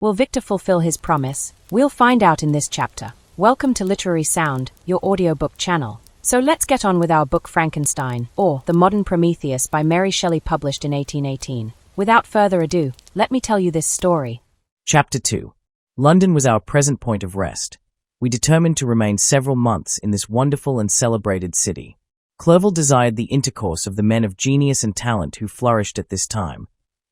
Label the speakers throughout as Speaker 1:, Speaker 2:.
Speaker 1: Will Victor fulfill his promise? We'll find out in this chapter. Welcome to Literary Sound, your audiobook channel. So let's get on with our book Frankenstein, or The Modern Prometheus by Mary Shelley, published in 1818. Without further ado, let me tell you this story.
Speaker 2: Chapter 2. London was our present point of rest. We determined to remain several months in this wonderful and celebrated city. Clerval desired the intercourse of the men of genius and talent who flourished at this time,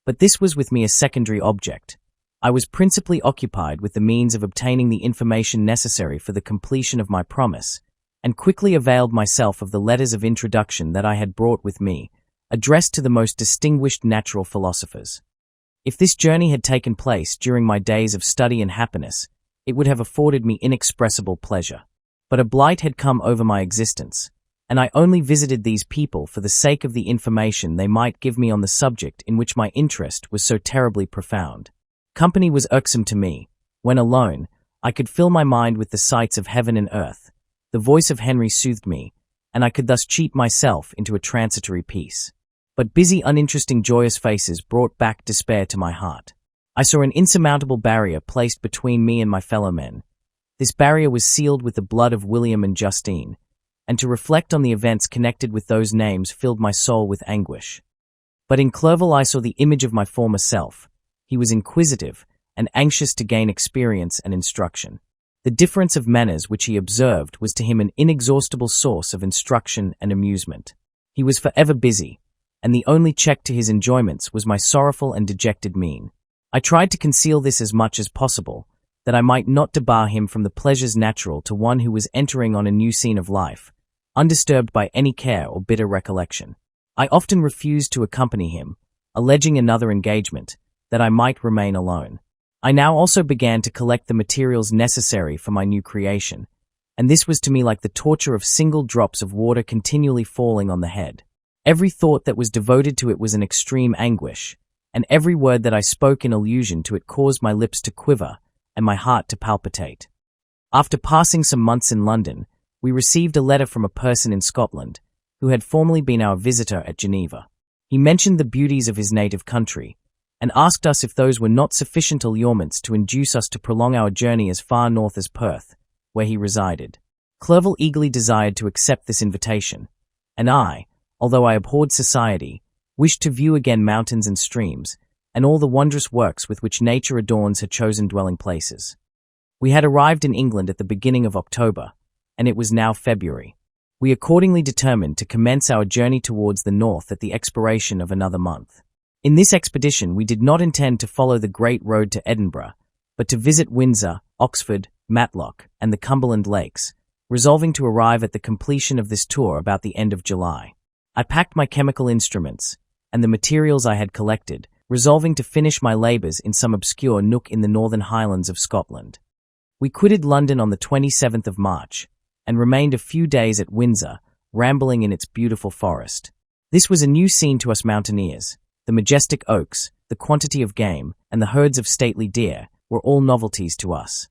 Speaker 2: but this was with me a secondary object. I was principally occupied with the means of obtaining the information necessary for the completion of my promise, and quickly availed myself of the letters of introduction that I had brought with me, addressed to the most distinguished natural philosophers. If this journey had taken place during my days of study and happiness, it would have afforded me inexpressible pleasure. But a blight had come over my existence, and I only visited these people for the sake of the information they might give me on the subject in which my interest was so terribly profound. Company was irksome to me. When alone, I could fill my mind with the sights of heaven and earth. The voice of Henry soothed me, and I could thus cheat myself into a transitory peace. But busy, uninteresting, joyous faces brought back despair to my heart. I saw an insurmountable barrier placed between me and my fellow men. This barrier was sealed with the blood of William and Justine, and to reflect on the events connected with those names filled my soul with anguish. But in Clerval I saw the image of my former self. He was inquisitive and anxious to gain experience and instruction. The difference of manners which he observed was to him an inexhaustible source of instruction and amusement. He was forever busy, and the only check to his enjoyments was my sorrowful and dejected mien. I tried to conceal this as much as possible, that I might not debar him from the pleasures natural to one who was entering on a new scene of life, undisturbed by any care or bitter recollection. I often refused to accompany him, alleging another engagement, that I might remain alone. I now also began to collect the materials necessary for my new creation, and this was to me like the torture of single drops of water continually falling on the head. Every thought that was devoted to it was an extreme anguish, and every word that I spoke in allusion to it caused my lips to quiver and my heart to palpitate. After passing some months in London, we received a letter from a person in Scotland, who had formerly been our visitor at Geneva. He mentioned the beauties of his native country, and asked us if those were not sufficient allurements to induce us to prolong our journey as far north as Perth, where he resided. Clerval eagerly desired to accept this invitation, and I, although I abhorred society, wished to view again mountains and streams, and all the wondrous works with which nature adorns her chosen dwelling places. We had arrived in England at the beginning of October, and it was now February. We accordingly determined to commence our journey towards the north at the expiration of another month. In this expedition we did not intend to follow the great road to Edinburgh, but to visit Windsor, Oxford, Matlock, and the Cumberland Lakes, resolving to arrive at the completion of this tour about the end of July. I packed my chemical instruments, and the materials I had collected, resolving to finish my labours in some obscure nook in the northern highlands of Scotland. We quitted London on the 27th of March, and remained a few days at Windsor, rambling in its beautiful forest. This was a new scene to us mountaineers. The majestic oaks, the quantity of game, and the herds of stately deer were all novelties to us.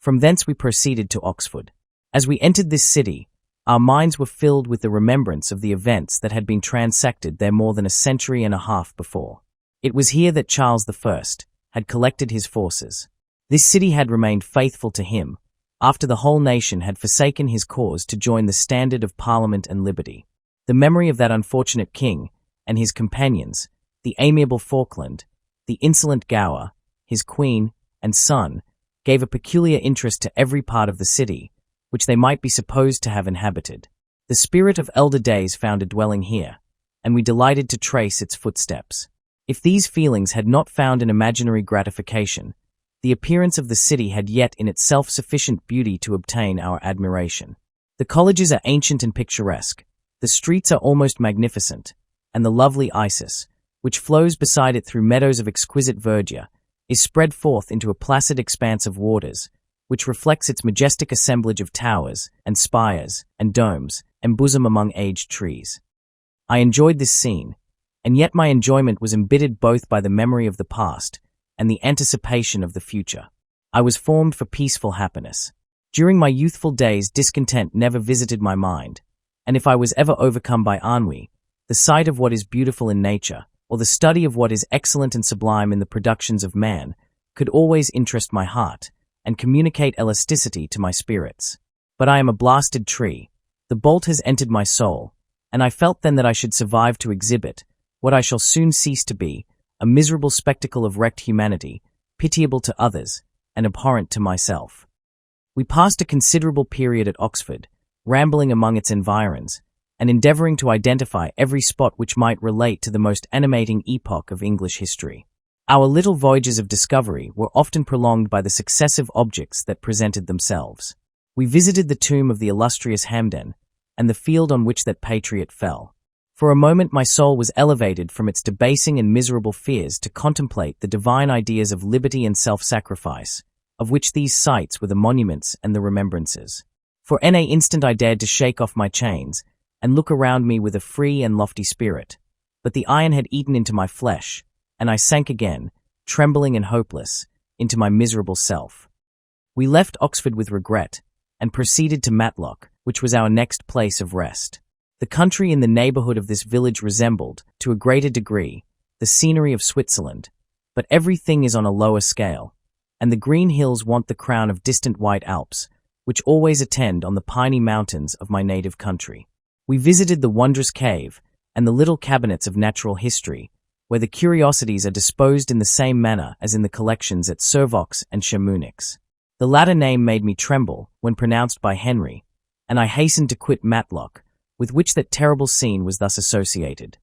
Speaker 2: From thence we proceeded to Oxford. As we entered this city, our minds were filled with the remembrance of the events that had been transacted there more than a century and a half before. It was here that Charles I had collected his forces. This city had remained faithful to him, after the whole nation had forsaken his cause to join the standard of Parliament and liberty. The memory of that unfortunate king and his companions, the amiable Falkland, the insolent Gower, his queen, and son, gave a peculiar interest to every part of the city, which they might be supposed to have inhabited. The spirit of elder days found a dwelling here, and we delighted to trace its footsteps. If these feelings had not found an imaginary gratification, the appearance of the city had yet in itself sufficient beauty to obtain our admiration. The colleges are ancient and picturesque, the streets are almost magnificent, and the lovely Isis, which flows beside it through meadows of exquisite verdure, is spread forth into a placid expanse of waters, which reflects its majestic assemblage of towers and spires and domes, embosomed among aged trees. I enjoyed this scene, and yet my enjoyment was embittered both by the memory of the past and the anticipation of the future. I was formed for peaceful happiness. During my youthful days discontent never visited my mind, and if I was ever overcome by ennui, the sight of what is beautiful in nature, or the study of what is excellent and sublime in the productions of man, could always interest my heart and communicate elasticity to my spirits. But I am a blasted tree. The bolt has entered my soul, and I felt then that I should survive to exhibit what I shall soon cease to be, a miserable spectacle of wrecked humanity, pitiable to others and abhorrent to myself. We passed a considerable period at Oxford, rambling among its environs, and endeavouring to identify every spot which might relate to the most animating epoch of English history. Our little voyages of discovery were often prolonged by the successive objects that presented themselves. We visited the tomb of the illustrious Hamden, and the field on which that patriot fell. For a moment my soul was elevated from its debasing and miserable fears to contemplate the divine ideas of liberty and self-sacrifice, of which these sites were the monuments and the remembrances. For an instant I dared to shake off my chains, and look around me with a free and lofty spirit. But the iron had eaten into my flesh, and I sank again, trembling and hopeless, into my miserable self. We left Oxford with regret, and proceeded to Matlock, which was our next place of rest. The country in the neighbourhood of this village resembled, to a greater degree, the scenery of Switzerland, but everything is on a lower scale, and the green hills want the crown of distant white Alps, which always attend on the piny mountains of my native country. We visited the wondrous cave and the little cabinets of natural history, where the curiosities are disposed in the same manner as in the collections at Servox and Chamonix. The latter name made me tremble when pronounced by Henry, and I hastened to quit Matlock, with which that terrible scene was thus associated.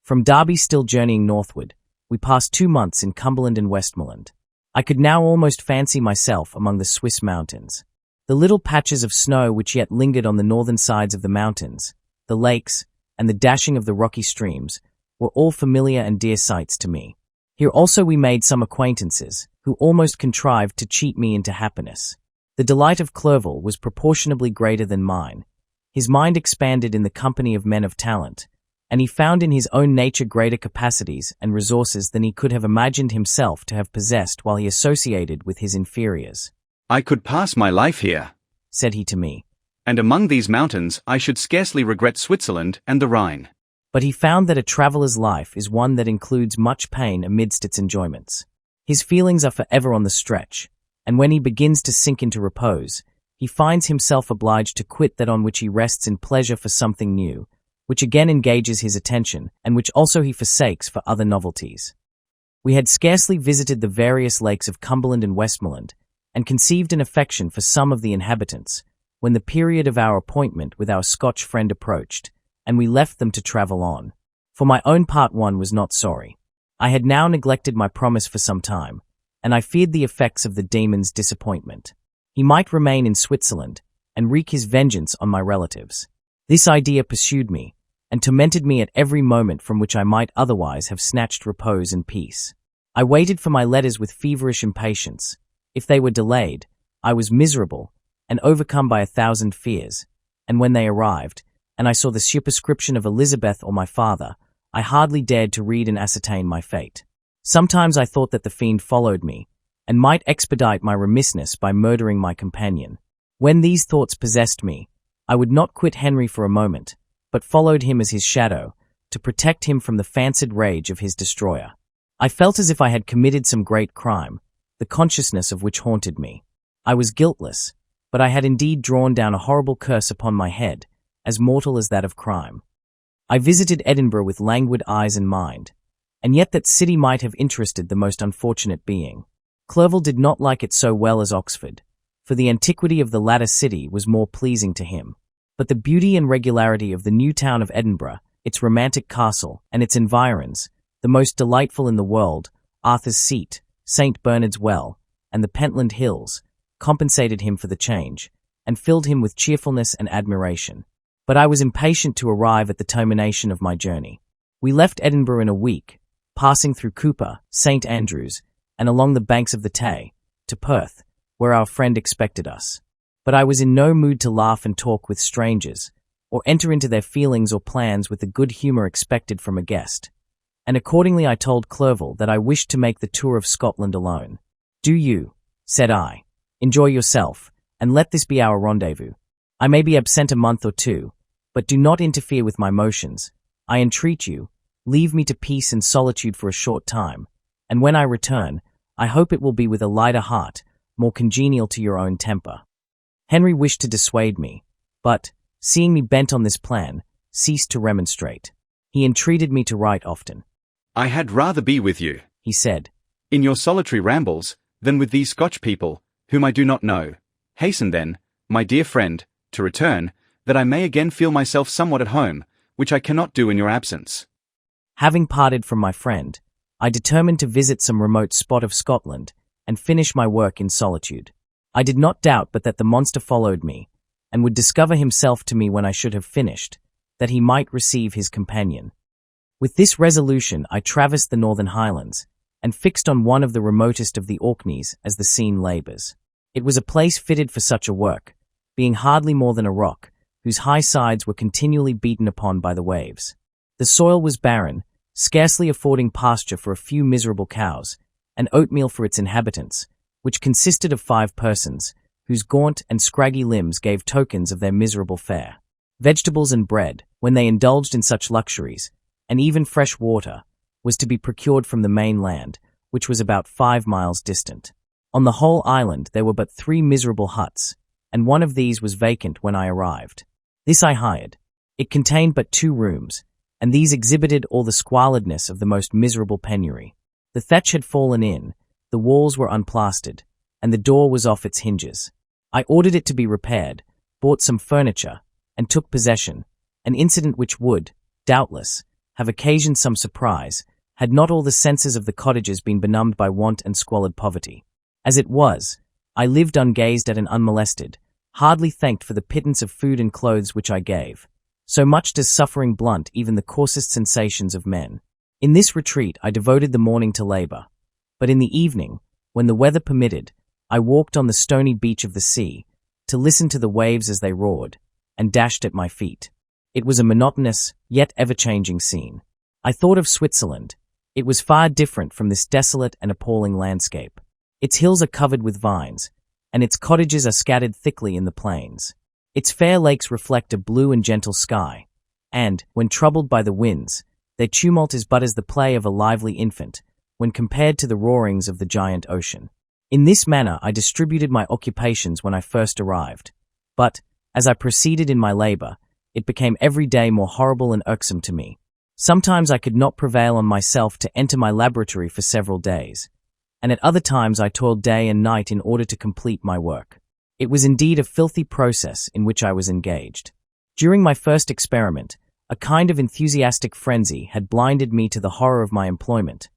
Speaker 2: From Derby, still journeying northward, we passed 2 months in Cumberland and Westmoreland. I could now almost fancy myself among the Swiss mountains. The little patches of snow which yet lingered on the northern sides of the mountains, the lakes, and the dashing of the rocky streams, were all familiar and dear sights to me. Here also we made some acquaintances, who almost contrived to cheat me into happiness. The delight of Clerval was proportionably greater than mine. His mind expanded in the company of men of talent, and he found in his own nature greater capacities and resources than he could have imagined himself to have possessed while he associated with his inferiors.
Speaker 3: "I could pass my life here,"
Speaker 2: said he to me,
Speaker 3: "and among these mountains I should scarcely regret Switzerland and the Rhine."
Speaker 2: but he found that a traveller's life is one that includes much pain amidst its enjoyments. His feelings are forever on the stretch, and when he begins to sink into repose, he finds himself obliged to quit that on which he rests in pleasure for something new, which again engages his attention, and which also he forsakes for other novelties. We had scarcely visited the various lakes of Cumberland and Westmoreland, and conceived an affection for some of the inhabitants, when the period of our appointment with our Scotch friend approached, and we left them to travel on. For my own part, one was not sorry. I had now neglected my promise for some time, and I feared the effects of the demon's disappointment. He might remain in Switzerland, and wreak his vengeance on my relatives. This idea pursued me, and tormented me at every moment from which I might otherwise have snatched repose and peace. I waited for my letters with feverish impatience. If they were delayed, I was miserable, and overcome by 1,000 fears, and when they arrived, and I saw the superscription of Elizabeth or my father, I hardly dared to read and ascertain my fate. Sometimes I thought that the fiend followed me, and might expedite my remissness by murdering my companion. When these thoughts possessed me, I would not quit Henry for a moment, but followed him as his shadow, to protect him from the fancied rage of his destroyer. I felt as if I had committed some great crime, the consciousness of which haunted me. I was guiltless, but I had indeed drawn down a horrible curse upon my head, as mortal as that of crime. I visited Edinburgh with languid eyes and mind, and yet that city might have interested the most unfortunate being. Clerval did not like it so well as Oxford, for the antiquity of the latter city was more pleasing to him. But the beauty and regularity of the new town of Edinburgh, its romantic castle, and its environs, the most delightful in the world, Arthur's Seat, St. Bernard's Well, and the Pentland Hills, compensated him for the change, and filled him with cheerfulness and admiration. But I was impatient to arrive at the termination of my journey. We left Edinburgh in a week, passing through Cooper, St. Andrews, and along the banks of the Tay, to Perth, where our friend expected us. But I was in no mood to laugh and talk with strangers, or enter into their feelings or plans with the good humour expected from a guest, and accordingly I told Clerval that I wished to make the tour of Scotland alone. "Do you," said I, "enjoy yourself, and let this be our rendezvous. I may be absent a month or 2, but do not interfere with my motions. I entreat you, leave me to peace and solitude for a short time, and when I return, I hope it will be with a lighter heart, more congenial to your own temper. Henry wished to dissuade me, but, seeing me bent on this plan, ceased to remonstrate. He entreated me to write often.
Speaker 3: I had rather be with you,
Speaker 2: he said,
Speaker 3: in your solitary rambles, than with these Scotch people, whom I do not know. Hasten then, my dear friend, to return, that I may again feel myself somewhat at home, which I cannot do in your absence.
Speaker 2: Having parted from my friend, I determined to visit some remote spot of Scotland and finish my work in solitude. I did not doubt but that the monster followed me, and would discover himself to me when I should have finished, that he might receive his companion. With this resolution I traversed the Northern Highlands, and fixed on one of the remotest of the Orkneys as the scene labours. It was a place fitted for such a work, being hardly more than a rock, whose high sides were continually beaten upon by the waves. The soil was barren, scarcely affording pasture for a few miserable cows, and oatmeal for its inhabitants, which consisted of 5 persons, whose gaunt and scraggy limbs gave tokens of their miserable fare. Vegetables and bread, when they indulged in such luxuries, and even fresh water, was to be procured from the mainland, which was about 5 miles distant. On the whole island there were but 3 miserable huts, and one of these was vacant when I arrived. This I hired. It contained but 2 rooms, and these exhibited all the squalidness of the most miserable penury. The thatch had fallen in, the walls were unplastered, and the door was off its hinges. I ordered it to be repaired, bought some furniture, and took possession, an incident which would, doubtless, have occasioned some surprise, had not all the senses of the cottagers been benumbed by want and squalid poverty. As it was, I lived ungazed at and unmolested, hardly thanked for the pittance of food and clothes which I gave. So much does suffering blunt even the coarsest sensations of men. In this retreat I devoted the morning to labour, but in the evening, when the weather permitted, I walked on the stony beach of the sea, to listen to the waves as they roared, and dashed at my feet. It was a monotonous, yet ever-changing scene. I thought of Switzerland. It was far different from this desolate and appalling landscape. Its hills are covered with vines, and its cottages are scattered thickly in the plains. Its fair lakes reflect a blue and gentle sky, and, when troubled by the winds, their tumult is but as the play of a lively infant, when compared to the roarings of the giant ocean. In this manner I distributed my occupations when I first arrived, but, as I proceeded in my labour, it became every day more horrible and irksome to me. Sometimes I could not prevail on myself to enter my laboratory for several days, and at other times I toiled day and night in order to complete my work. It was indeed a filthy process in which I was engaged. During my first experiment, a kind of enthusiastic frenzy had blinded me to the horror of my employment.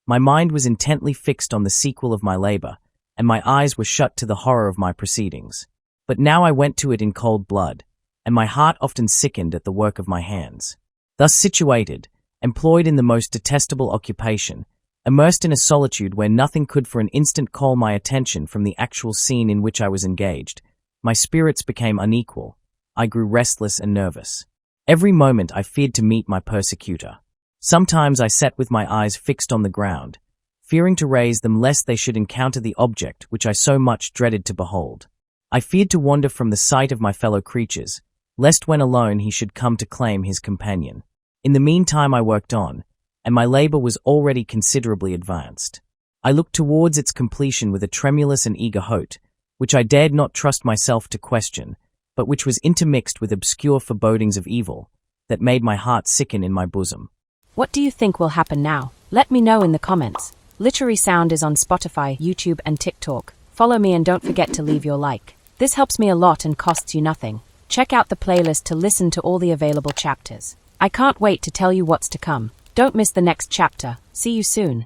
Speaker 2: My mind was intently fixed on the sequel of my labour, and my eyes were shut to the horror of my proceedings. But now I went to it in cold blood, and my heart often sickened at the work of my hands. Thus situated, employed in the most detestable occupation, immersed in a solitude where nothing could for an instant call my attention from the actual scene in which I was engaged, my spirits became unequal. I grew restless and nervous. Every moment I feared to meet my persecutor. Sometimes I sat with my eyes fixed on the ground, fearing to raise them lest they should encounter the object which I so much dreaded to behold. I feared to wander from the sight of my fellow creatures, lest when alone he should come to claim his companion. In the meantime I worked on, and my labour was already considerably advanced. I looked towards its completion with a tremulous and eager hope, which I dared not trust myself to question, but which was intermixed with obscure forebodings of evil, that made my heart sicken in my bosom.
Speaker 1: What do you think will happen now? Let me know in the comments. Literary Sound is on Spotify, YouTube and TikTok. Follow me and don't forget to leave your like. This helps me a lot and costs you nothing. Check out the playlist to listen to all the available chapters. I can't wait to tell you what's to come. Don't miss the next chapter. See you soon.